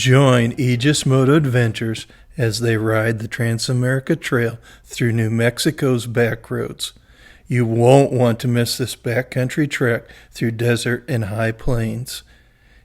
Join Aegis Motor Adventures as they ride the TransAmerica Trail through New Mexico's back roads. You won't want to miss this backcountry trek through desert and high plains.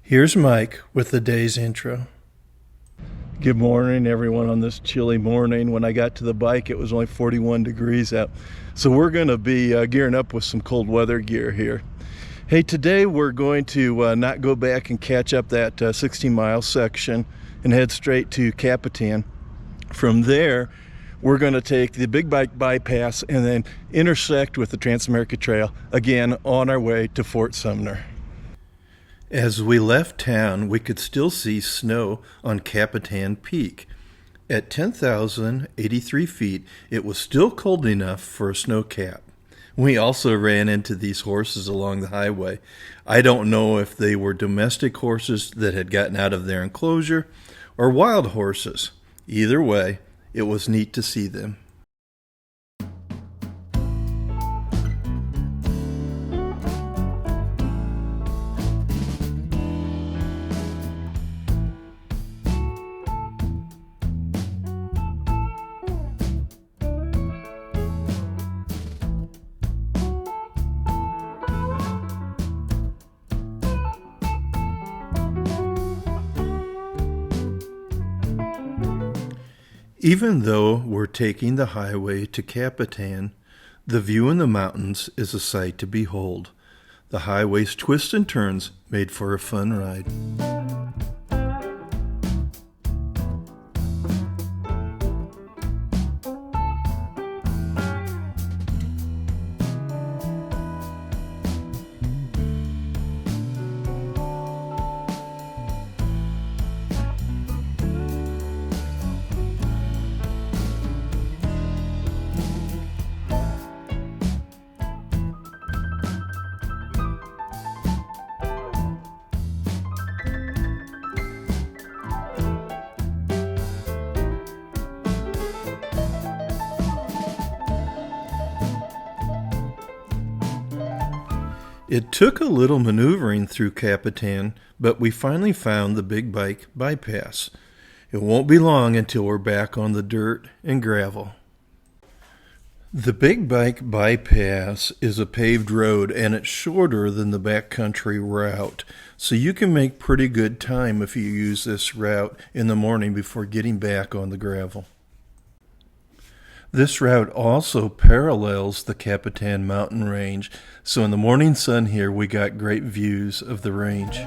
Here's Mike with the day's intro. Good morning, everyone, on this chilly morning. When I got to the bike, it was only 41 degrees out. So we're going to be gearing up with some cold weather gear here. Hey, today we're going to not go back and catch up that 16-mile section and head straight to Capitan. From there, we're going to take the big bike bypass and then intersect with the TransAmerica Trail, again on our way to Fort Sumner. As we left town, we could still see snow on Capitan Peak. At 10,083 feet, it was still cold enough for a snow cap. We also ran into these horses along the highway. I don't know if they were domestic horses that had gotten out of their enclosure or wild horses. Either way, it was neat to see them. Even though we're taking the highway to Capitan, the view in the mountains is a sight to behold. The highway's twists and turns made for a fun ride. It took a little maneuvering through Capitan, but we finally found the big bike bypass. It won't be long until we're back on the dirt and gravel. The big bike bypass is a paved road and it's shorter than the backcountry route, so you can make pretty good time if you use this route in the morning before getting back on the gravel. This route also parallels the Capitan mountain range, so in the morning sun here we got great views of the range.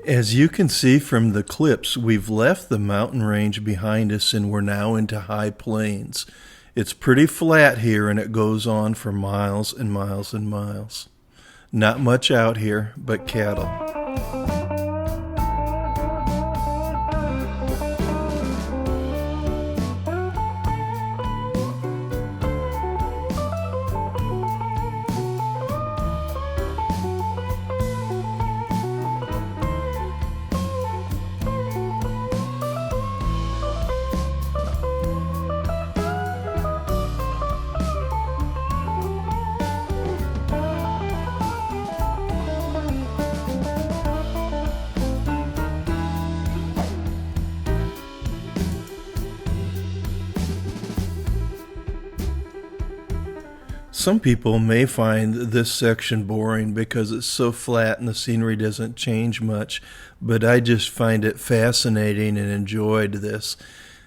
As you can see from the clips, we've left the mountain range behind us and we're now into high plains. It's pretty flat here and it goes on for miles and miles and miles. Not much out here but cattle. Some people may find this section boring because it's so flat and the scenery doesn't change much, but I just find it fascinating and enjoyed this.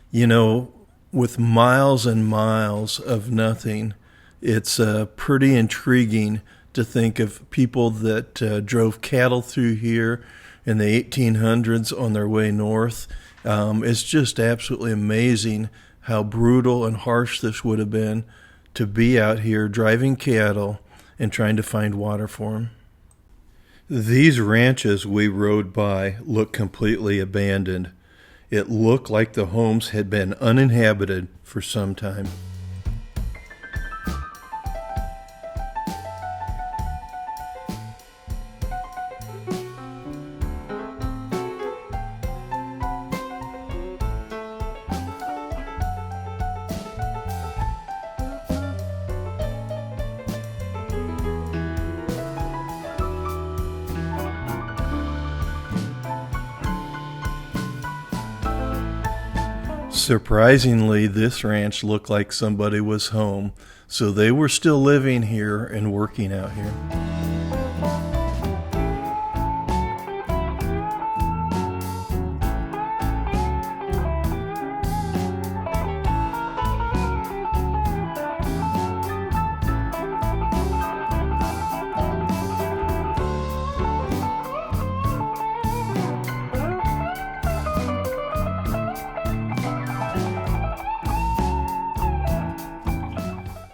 You know, with miles and miles of nothing, it's pretty intriguing to think of people that drove cattle through here in the 1800s on their way north. It's just absolutely amazing how brutal and harsh this would have been to be out here driving cattle and trying to find water for them. These ranches we rode by look completely abandoned. It looked like the homes had been uninhabited for some time. Surprisingly, this ranch looked like somebody was home, so they were still living here and working out here.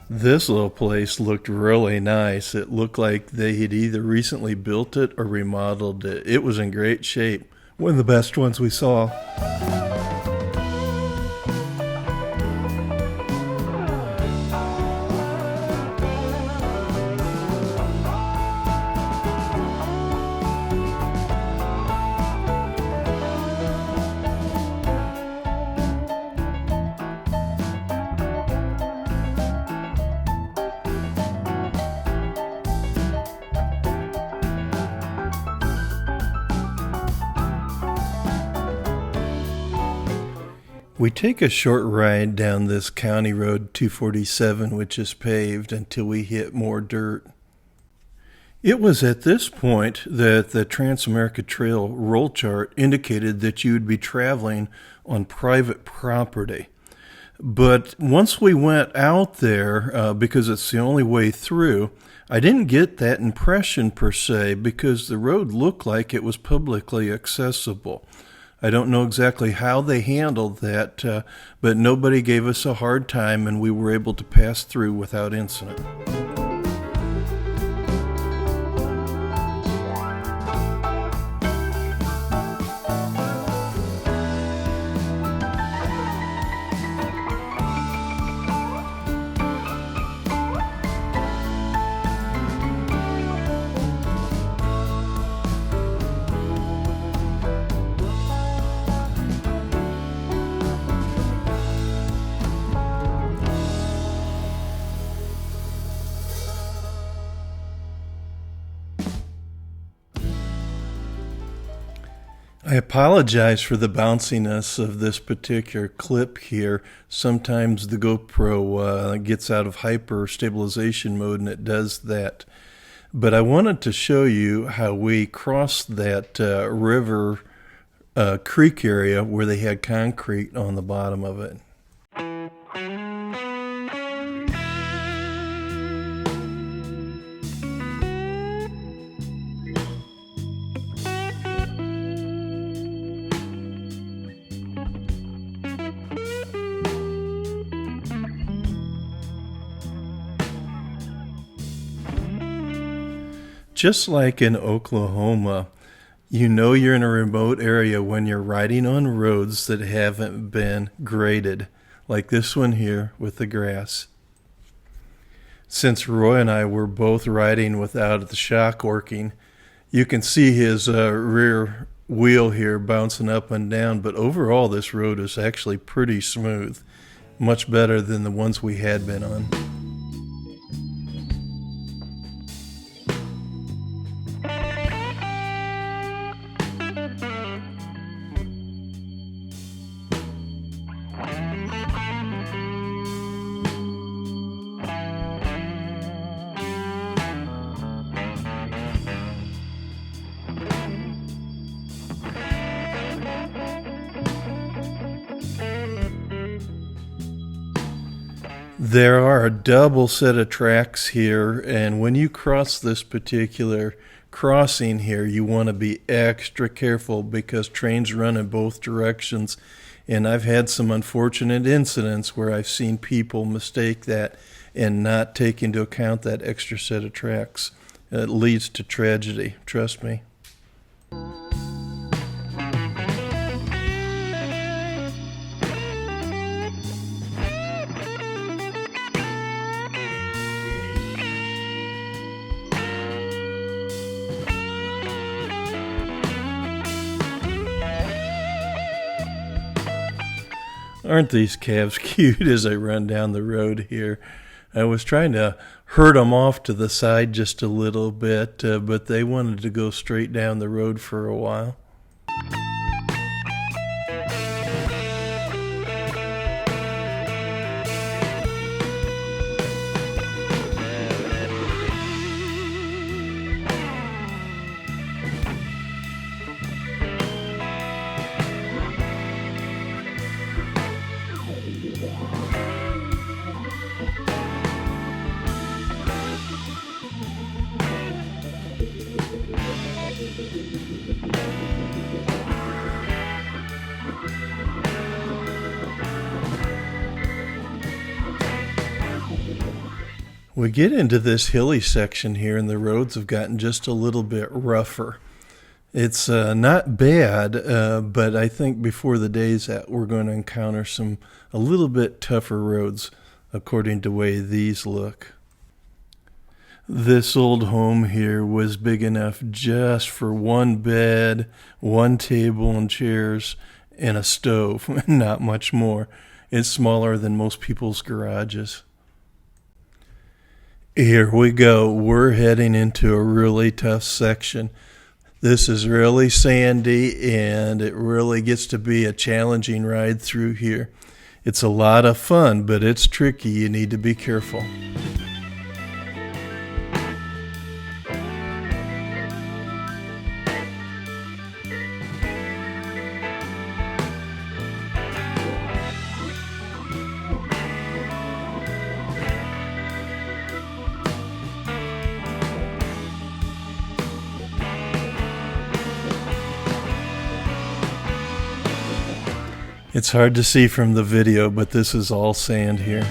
This little place looked really nice. It looked like they had either recently built it or remodeled it. It was in great shape. One of the best ones we saw. We take a short ride down this county road 247, which is paved, until we hit more dirt. It was at this point that the TransAmerica Trail roll chart indicated that you would be traveling on private property. But once we went out there, because it's the only way through, I didn't get that impression per se, because the road looked like it was publicly accessible. I don't know exactly how they handled that, but nobody gave us a hard time, and we were able to pass through without incident. I apologize for the bounciness of this particular clip here. Sometimes the GoPro gets out of hyper stabilization mode, and it does that. But I wanted to show you how we crossed that river creek area where they had concrete on the bottom of it. Just like in Oklahoma, you know you're in a remote area when you're riding on roads that haven't been graded, like this one here with the grass. Since Roy and I were both riding without the shock working, you can see his rear wheel here bouncing up and down, but overall this road is actually pretty smooth, much better than the ones we had been on. There are a double set of tracks here, and when you cross this particular crossing here, you want to be extra careful because trains run in both directions, and I've had some unfortunate incidents where I've seen people mistake that and not take into account that extra set of tracks. It leads to tragedy, trust me. Aren't these calves cute as I run down the road here? I was trying to herd them off to the side just a little bit, but they wanted to go straight down the road for a while. We get into this hilly section here, and the roads have gotten just a little bit rougher. It's not bad, but I think before the day's out, we're going to encounter some a little bit tougher roads, according to the way these look. This old home here was big enough just for one bed, one table and chairs, and a stove, not much more. It's smaller than most people's garages. Here we go. We're heading into a really tough section. This is really sandy, and it really gets to be a challenging ride through here. It's a lot of fun, but it's tricky. You need to be careful. It's hard to see from the video, but this is all sand here.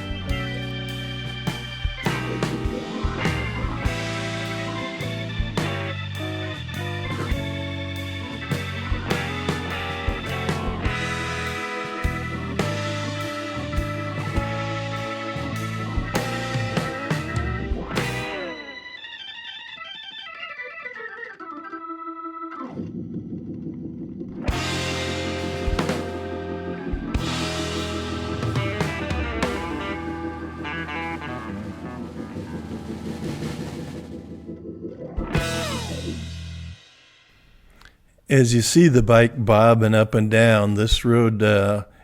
As you see the bike bobbing up and down, this road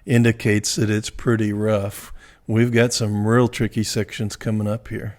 indicates that it's pretty rough. We've got some real tricky sections coming up here.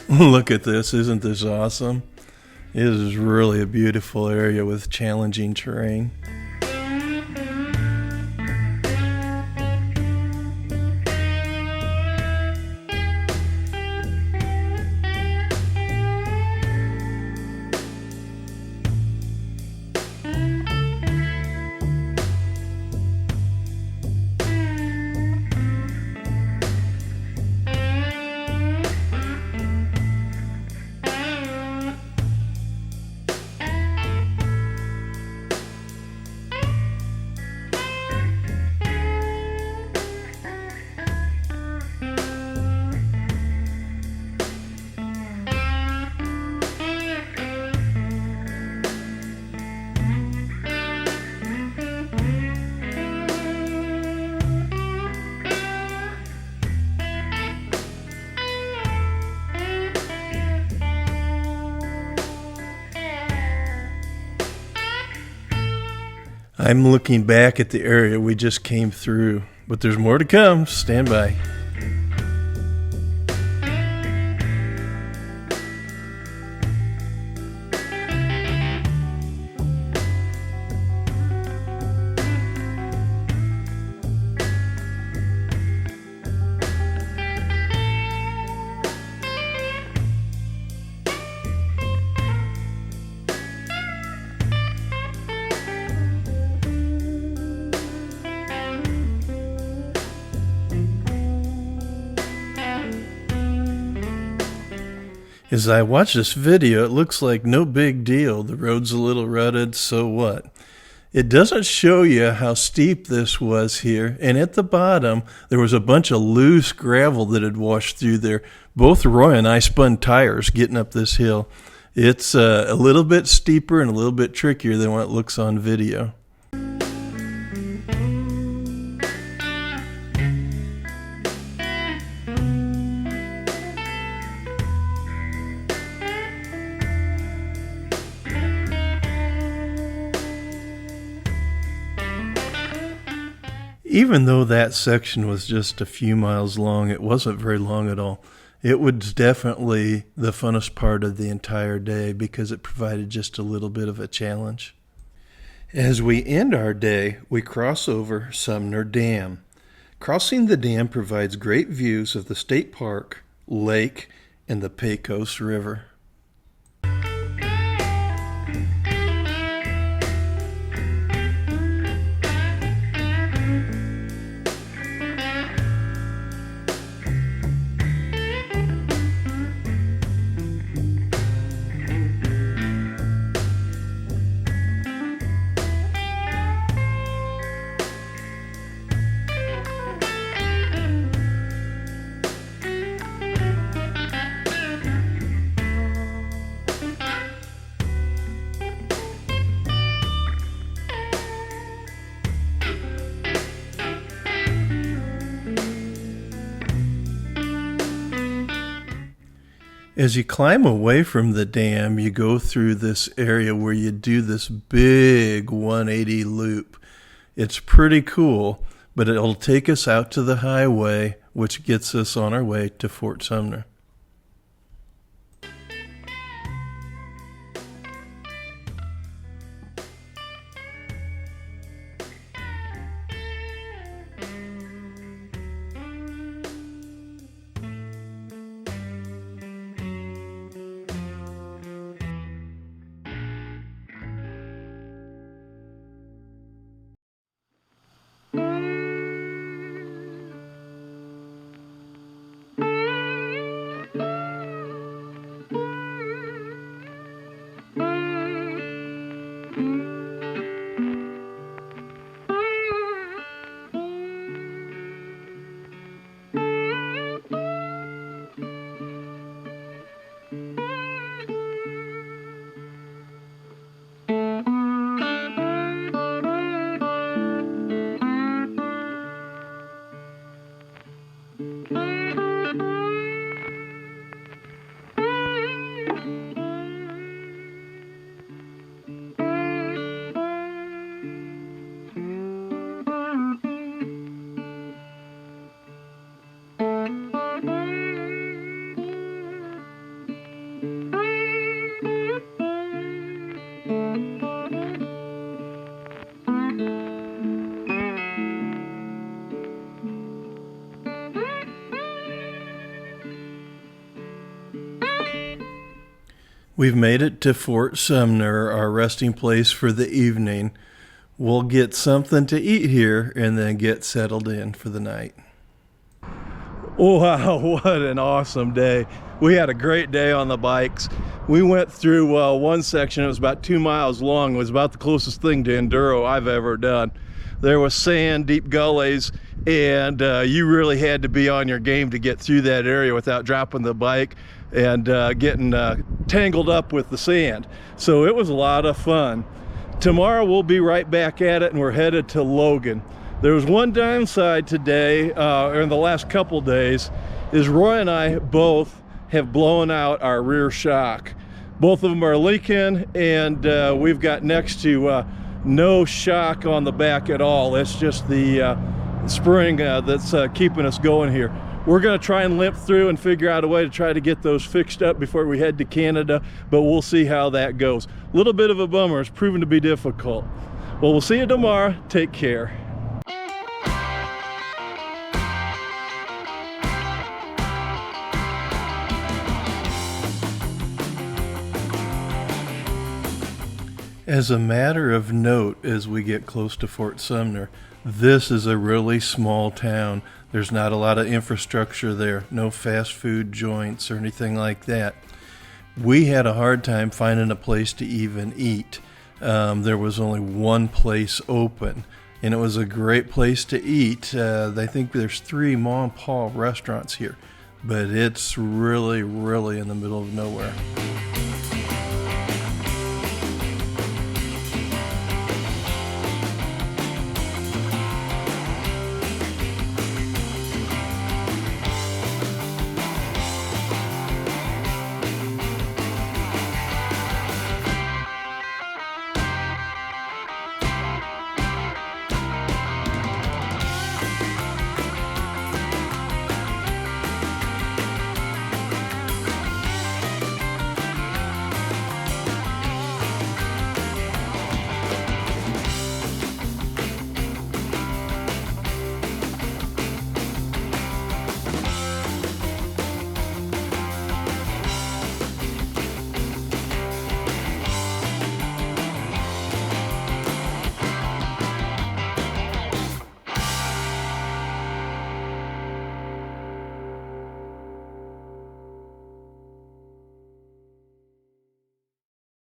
Look at this. Isn't this awesome? It is really a beautiful area with challenging terrain. I'm looking back at the area we just came through, but there's more to come. Stand by. As I watch this video, it looks like no big deal. The road's a little rutted, so what? It doesn't show you how steep this was here, and at the bottom there was a bunch of loose gravel that had washed through there. Both Roy and I spun tires getting up this hill. It's a little bit steeper and a little bit trickier than what it looks on video. Even though that section was just a few miles long, it wasn't very long at all. It was definitely the funnest part of the entire day because it provided just a little bit of a challenge. As we end our day, we cross over Sumner Dam. Crossing the dam provides great views of the state park, lake, and the Pecos River. As you climb away from the dam, you go through this area where you do this big 180 loop. It's pretty cool, but it'll take us out to the highway, which gets us on our way to Fort Sumner. We've made it to Fort Sumner, our resting place for the evening. We'll get something to eat here and then get settled in for the night. Wow, what an awesome day. We had a great day on the bikes. We went through one section, it was about 2 miles long. It was about the closest thing to enduro I've ever done. There was sand, deep gullies, and you really had to be on your game to get through that area without dropping the bike and getting tangled up with the sand. So it was a lot of fun. Tomorrow we'll be right back at it and we're headed to Logan. There was one downside today, or in the last couple days, is Roy and I both have blown out our rear shock. Both of them are leaking, and we've got next to no shock on the back at all. It's just the spring that's keeping us going here. We're going to try and limp through and figure out a way to try to get those fixed up before we head to Canada, but we'll see how that goes. A little bit of a bummer. It's proven to be difficult. Well, we'll see you tomorrow. Take care. As a matter of note, as we get close to Fort Sumner, this is a really small town. There's not a lot of infrastructure there, no fast food joints or anything like that. We had a hard time finding a place to even eat. There was only one place open, and it was a great place to eat. I think there's 3 mom and pop restaurants here, but it's really, really in the middle of nowhere.